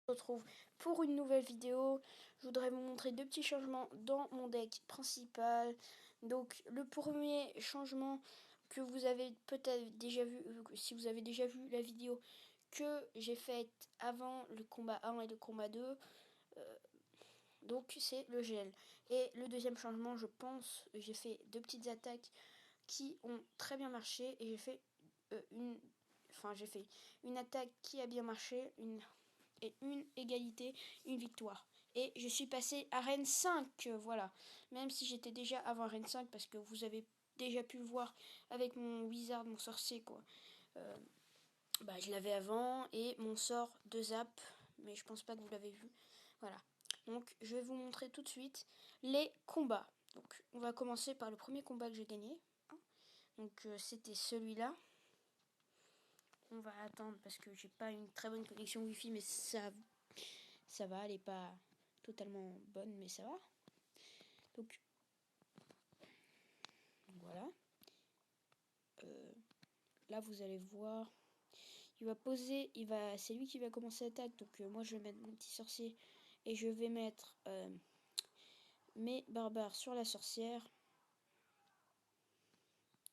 On se retrouve pour une nouvelle vidéo. Je voudrais vous montrer deux petits changements dans mon deck principal. Donc le premier changement que vous avez peut-être déjà vu, si vous avez déjà vu la vidéo que j'ai faite avant le combat 1 et le combat 2, donc c'est le gel. Et le deuxième changement, je pense, j'ai fait deux petites attaques qui ont très bien marché et j'ai fait une attaque qui a bien marché, une égalité, une victoire. Et je suis passé à Reine 5, voilà. Même si j'étais déjà avant Reine 5, parce que vous avez déjà pu le voir avec mon wizard, mon sorcier, quoi. Je l'avais avant, et mon sort de zap, mais je pense pas que vous l'avez vu. Voilà. Donc, je vais vous montrer tout de suite les combats. Donc, on va commencer par le premier combat que j'ai gagné. Donc, c'était celui-là. On va attendre parce que j'ai pas une très bonne connexion Wi-Fi, mais ça va, elle est pas totalement bonne, mais ça va. Donc voilà. Là vous allez voir, c'est lui qui va commencer l'attaque. Donc moi je vais mettre mon petit sorcier et je vais mettre mes barbares sur la sorcière.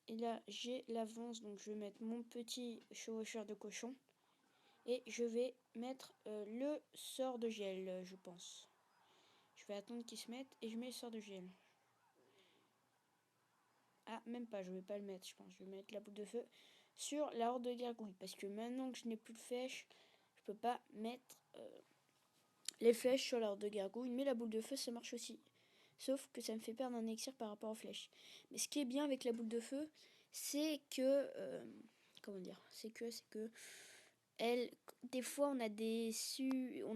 Et là j'ai l'avance, donc je vais mettre mon petit chevaucheur de cochon. Et je vais mettre le sort de gel, je pense. Je vais attendre qu'il se mette et je mets le sort de gel. Ah, même pas, je vais pas le mettre, je pense. Je vais mettre la boule de feu sur la horde de gargouilles. Parce que maintenant que je n'ai plus de flèches, je peux pas mettre les flèches sur la horde de gargouilles. Mais la boule de feu, ça marche aussi. Sauf que ça me fait perdre un élixir par rapport aux flèches. Mais ce qui est bien avec la boule de feu, c'est que... comment dire, c'est que des fois, on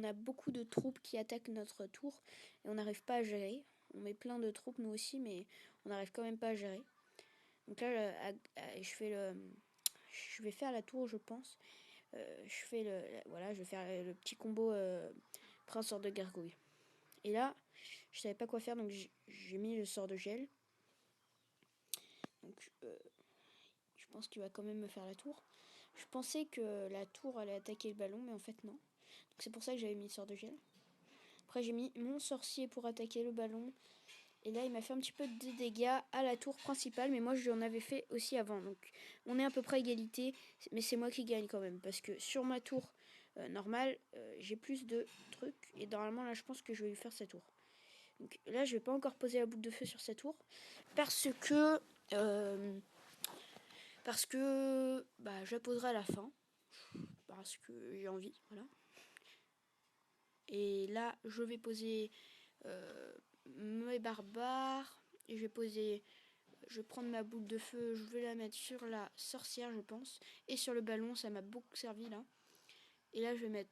a beaucoup de troupes qui attaquent notre tour. Et on n'arrive pas à gérer. On met plein de troupes, nous aussi, mais on n'arrive quand même pas à gérer. Donc là, je vais faire la tour, je pense. Je vais faire le petit combo prince sort de gargouille. Et là, je savais pas quoi faire, donc j'ai mis le sort de gel. Donc, je pense qu'il va quand même me faire la tour. Je pensais que la tour allait attaquer le ballon, mais en fait non. Donc c'est pour ça que j'avais mis le sort de gel. Après, j'ai mis mon sorcier pour attaquer le ballon. Et là, il m'a fait un petit peu de dégâts à la tour principale. Mais moi, je l'en avais fait aussi avant. Donc, on est à peu près à égalité. Mais c'est moi qui gagne quand même. Parce que sur ma tour normale, j'ai plus de trucs. Et normalement, là, je pense que je vais lui faire sa tour. Donc là, je vais pas encore poser la boule de feu sur sa tour. Parce que... je la poserai à la fin. Parce que j'ai envie. Voilà. Et là, je vais poser mes barbares. Et je vais prendre ma boule de feu, je vais la mettre sur la sorcière, je pense. Et sur le ballon, ça m'a beaucoup servi là. Et là, je vais mettre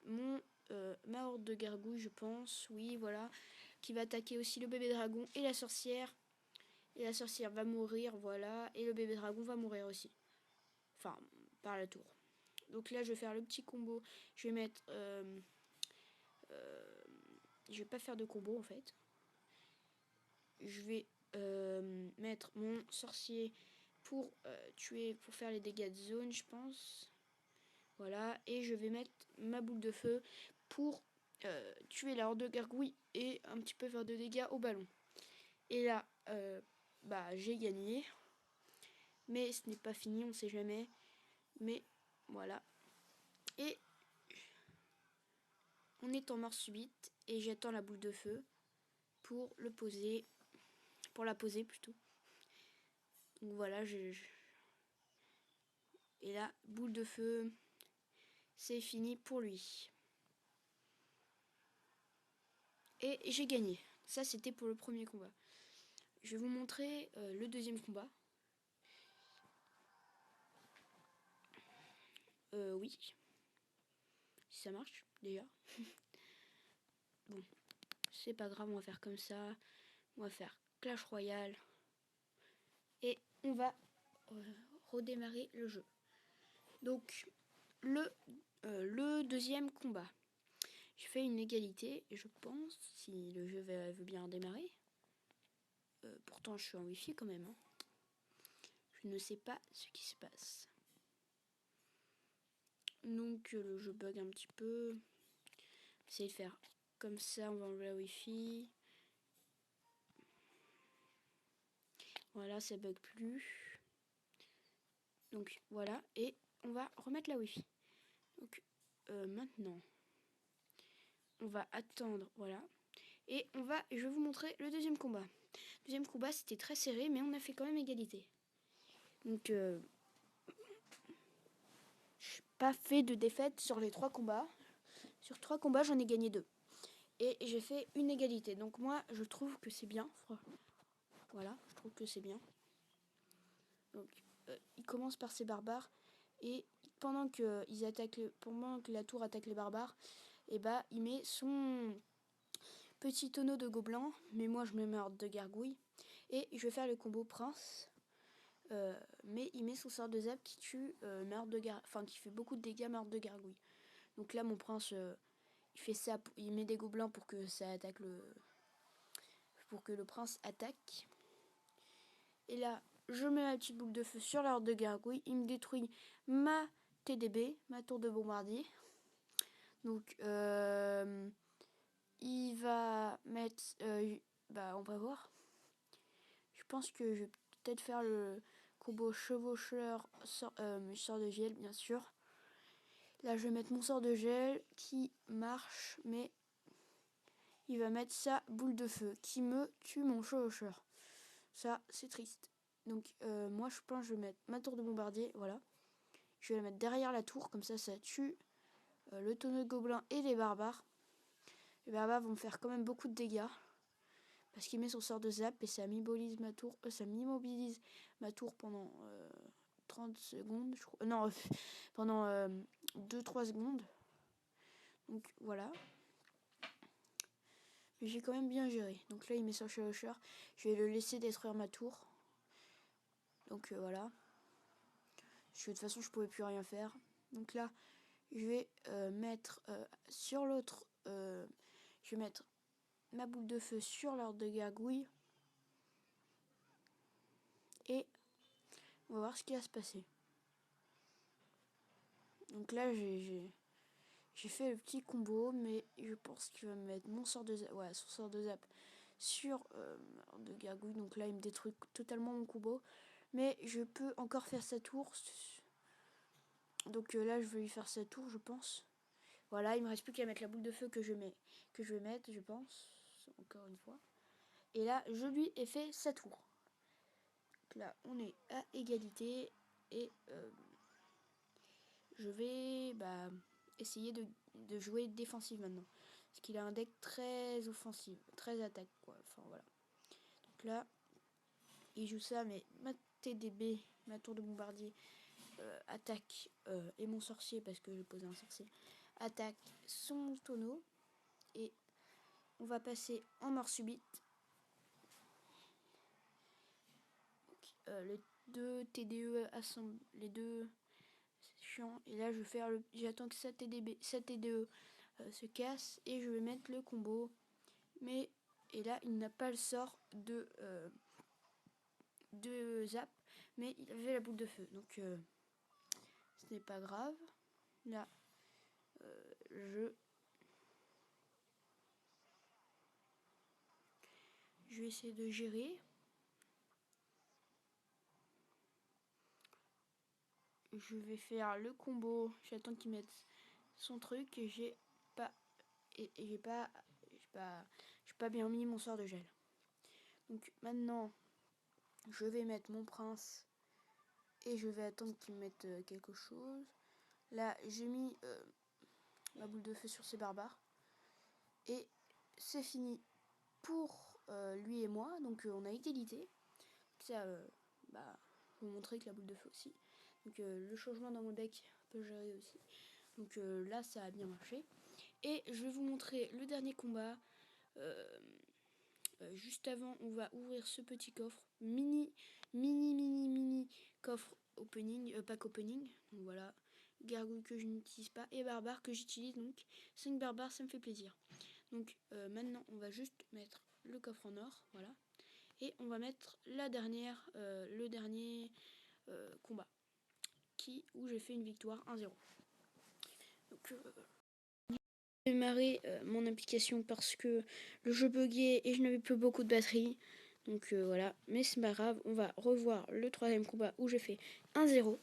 ma horde de gargouilles, je pense. Oui, voilà. Qui va attaquer aussi le bébé dragon et la sorcière. Et la sorcière va mourir, voilà. Et le bébé dragon va mourir aussi. Enfin, par la tour. Donc là, je vais faire le petit combo. Je vais mettre... je vais pas faire de combo en fait. Je vais mettre mon sorcier pour faire les dégâts de zone, je pense. Voilà, et je vais mettre ma boule de feu pour tuer la horde de gargouilles et un petit peu faire de dégâts au ballon. Et là, j'ai gagné. Mais ce n'est pas fini, on sait jamais. Mais voilà. Et on est en mort subite et j'attends la boule de feu pour la poser plutôt. Donc voilà, et là, boule de feu, c'est fini pour lui. Et j'ai gagné. Ça, c'était pour le premier combat. Je vais vous montrer le deuxième combat. Oui. Si ça marche, déjà. Bon, c'est pas grave, on va faire comme ça. On va faire Clash Royale. Et on va redémarrer le jeu. Donc, le deuxième combat. Je fais une égalité, je pense, si le jeu veut bien démarrer. Pourtant, je suis en Wi-Fi quand même. Hein. Je ne sais pas ce qui se passe. Donc, le jeu bug un petit peu. essayer de faire comme ça. On va enlever la Wi-Fi. Voilà, ça bug plus. Donc voilà, et on va remettre la Wi-Fi. Donc maintenant, on va attendre, voilà. Et je vais vous montrer le deuxième combat. Le deuxième combat, c'était très serré, mais on a fait quand même égalité. Donc, je n'ai pas fait de défaite sur les 3 combats. Sur 3 combats, j'en ai gagné 2. Et j'ai fait une égalité. Donc moi, je trouve que c'est bien. Voilà, je trouve que c'est bien. Donc, il commence par ses barbares. Et pendant que la tour attaque les barbares, et bah, il met son petit tonneau de gobelins. Mais moi, je me mets de gargouille. Et je vais faire le combo prince. Mais il met son sort de zap qui tue qui fait beaucoup de dégâts meurtre de gargouille. Donc là, mon prince, il fait ça, il met des gobelins pour que ça attaque pour que le prince attaque. Et là, je mets ma petite boule de feu sur l'ordre de gargouille. Il me détruit ma TDB, ma tour de bombardier. Donc, il va mettre... on va voir. Je pense que je vais peut-être faire le combo chevaucheur, sort de gel, bien sûr. Là, je vais mettre mon sort de gel qui marche, mais il va mettre sa boule de feu qui me tue mon chevaucheur. Ça, c'est triste. Donc, moi, je pense que je vais mettre ma tour de bombardier, voilà. Je vais la mettre derrière la tour, comme ça tue le tonneau de gobelins et les barbares. Les barbares vont me faire quand même beaucoup de dégâts. Parce qu'il met son sort de zap et ça m'immobilise ma tour pendant 30 secondes, je crois. Non, pendant 2-3 secondes. Donc voilà. Mais j'ai quand même bien géré. Donc là, il met son chevaucheur. Je vais le laisser détruire ma tour. Donc voilà. De toute façon, je pouvais plus rien faire. Donc là, je vais mettre sur l'autre. Je vais mettre ma boule de feu sur l'ordre de gargouille. Et on va voir ce qui va se passer. Donc là, j'ai fait le petit combo, mais je pense qu'il va me mettre mon sort de zap, son sort de zap sur de gargouille. Donc là, il me détruit totalement mon combo. Mais je peux encore faire sa tour. Donc là, je vais lui faire sa tour, je pense. Voilà, il me reste plus qu'à mettre la boule de feu que je vais mettre, je pense. Encore une fois. Et là, je lui ai fait sa tour. Donc là, on est à égalité. Et je vais essayer de jouer défensif maintenant. Parce qu'il a un deck très offensif, très attaque, quoi. Enfin, voilà. Donc là, il joue ça, mais ma TDB, ma tour de bombardier, attaque, et mon sorcier, parce que je posais un sorcier, attaque son tonneau. Et on va passer en mort subite. Les deux TDE assemblent, les deux, c'est chiant. Et là, je vais faire j'attends que sa TDE se casse et je vais mettre le combo. Et là, il n'a pas le sort de zap, mais il avait la boule de feu. Donc, ce n'est pas grave. Là, je vais essayer de gérer. Je vais faire le combo. J'attends qu'il mette son truc et j'ai pas bien mis mon sort de gel. Donc maintenant, je vais mettre mon prince et je vais attendre qu'il mette quelque chose. Là, j'ai mis ma boule de feu sur ses barbares et c'est fini pour lui et moi. Donc on a égalité. Ça, je vais vous montrer que la boule de feu aussi. Donc le changement dans mon deck peut gérer aussi. Donc là, ça a bien marché. Et je vais vous montrer le dernier combat. Juste avant, on va ouvrir ce petit coffre. Mini coffre opening, pack opening. Donc voilà. Gargouille que je n'utilise pas et barbare que j'utilise. Donc 5 barbares, ça me fait plaisir. Donc maintenant, on va juste mettre le coffre en or. Voilà. Et on va mettre le dernier combat. Où j'ai fait une victoire 1-0. Donc Démarrer mon application parce que le jeu buguait et je n'avais plus beaucoup de batterie. Donc voilà, mais c'est pas grave, on va revoir le troisième combat où j'ai fait 1-0.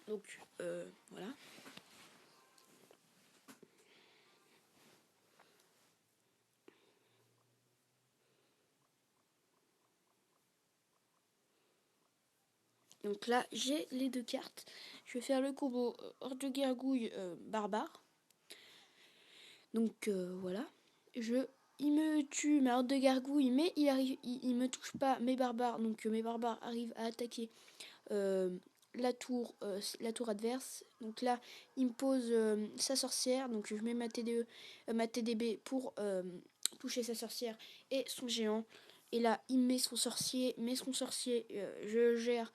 Donc voilà. Donc là, j'ai les deux cartes. Je vais faire le combo hors de gargouille barbare. Donc voilà. Il me tue ma horde de gargouille, mais il me touche pas mes barbares. Donc mes barbares arrivent à attaquer la tour adverse. Donc là, il me pose sa sorcière. Donc je mets ma TDB pour toucher sa sorcière et son géant. Et là, il met son sorcier. Je gère.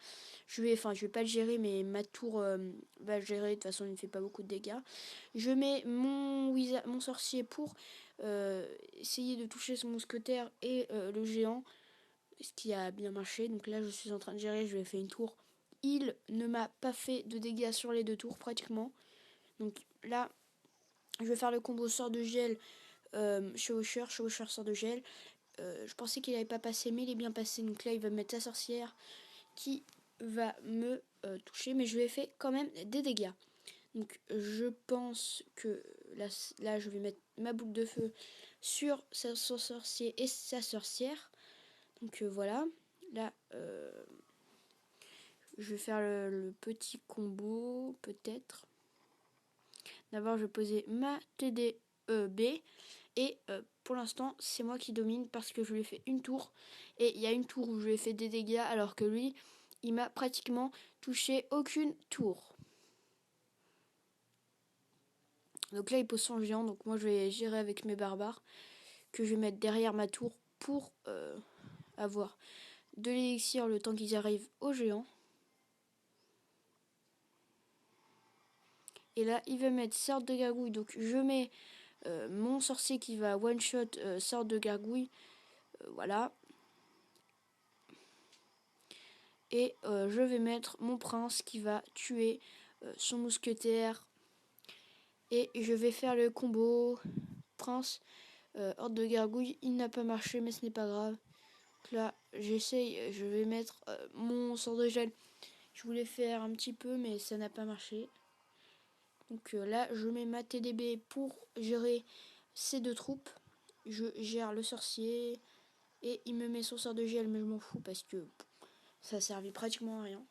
Je vais pas le gérer, mais ma tour va le gérer. De toute façon, il ne fait pas beaucoup de dégâts. Je mets mon sorcier pour essayer de toucher son mousquetaire et le géant. Ce qui a bien marché. Donc là, je suis en train de gérer. Je lui ai fait une tour. Il ne m'a pas fait de dégâts sur les deux tours, pratiquement. Donc là, je vais faire le combo sort de gel. Chevaucheur sort de gel. Je pensais qu'il n'avait pas passé, mais il est bien passé. Donc là, il va mettre sa sorcière qui va me toucher, mais je lui ai fait quand même des dégâts. Donc je pense que là je vais mettre ma boule de feu sur son sorcier et sa sorcière. Donc voilà. Là, je vais faire le petit combo, peut-être. D'abord, je vais poser ma TDB. Et pour l'instant, c'est moi qui domine parce que je lui ai fait une tour. Et il y a une tour où je lui ai fait des dégâts alors que lui, il m'a pratiquement touché aucune tour. Donc là, il pose son géant. Donc moi, je vais gérer avec mes barbares que je vais mettre derrière ma tour pour avoir de l'élixir le temps qu'ils arrivent au géant. Et là, il va mettre sorte de gargouille. Donc je mets mon sorcier qui va one-shot sorte de gargouille. Voilà. Et je vais mettre mon prince qui va tuer son mousquetaire. Et je vais faire le combo prince horde de gargouille. Il n'a pas marché, mais ce n'est pas grave. Donc là, j'essaye, je vais mettre mon sort de gel. Je voulais faire un petit peu, mais ça n'a pas marché. Donc là, je mets ma TDB pour gérer ces deux troupes. Je gère le sorcier. Et il me met son sort de gel, mais je m'en fous parce que ça servait pratiquement à rien.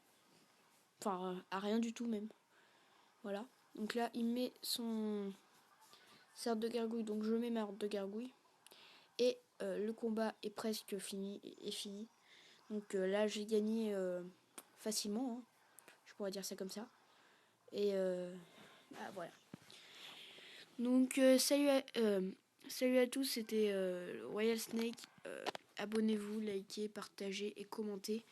Enfin, à rien du tout même. Voilà. Donc là, il met son sort de gargouille. Donc je mets ma horde de gargouille. Et le combat est presque fini. Donc là, j'ai gagné facilement. Hein. Je pourrais dire ça comme ça. Et bah, voilà. Donc salut à tous. C'était Royal Snake. Abonnez-vous, likez, partagez et commentez.